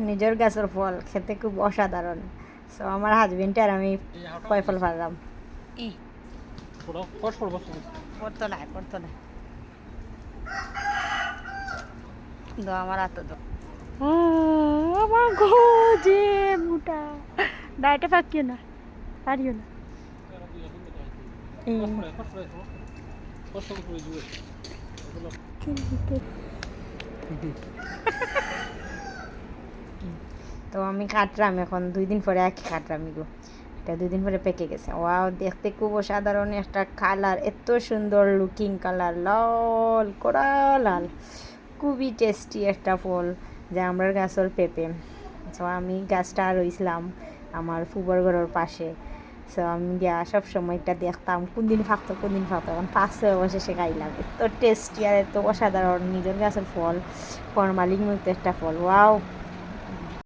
নিজের গাছের ফল খেতে খুব অসাধারণ। সো আমার হাজবেন্ড আর আমি কয় ফল পারলাম পড়তো না আমার হাত তো আমার যে মোটা ডাইটে পাকিও না পারিও না তো আমি কাটলাম এখন 2 দিন পরে এক কাটলাম এগুলো। এটা 2 দিন পরে পেকে গেছে। ওয়াও, দেখতে খুব অসাধারণ একটা কালার, এত সুন্দর লুকিং কালার, লাল কড়া লাল, খুবই টেস্টি একটা ফল যা আমার গাছের পেঁপে। সো আমি গাছটা রইছিলাম আমার ফুবর ঘরের পাশে। সো আমি গিয়া সব সময়টা দেখতাম কোন দিন ফাঁকতো এখন পাশে বসে সে খাইলাম। এত টেস্টি আর এত অসাধারণ নিজের গাছের ফল, ফরমালিন মুক্ত একটা ফল। ওয়াও।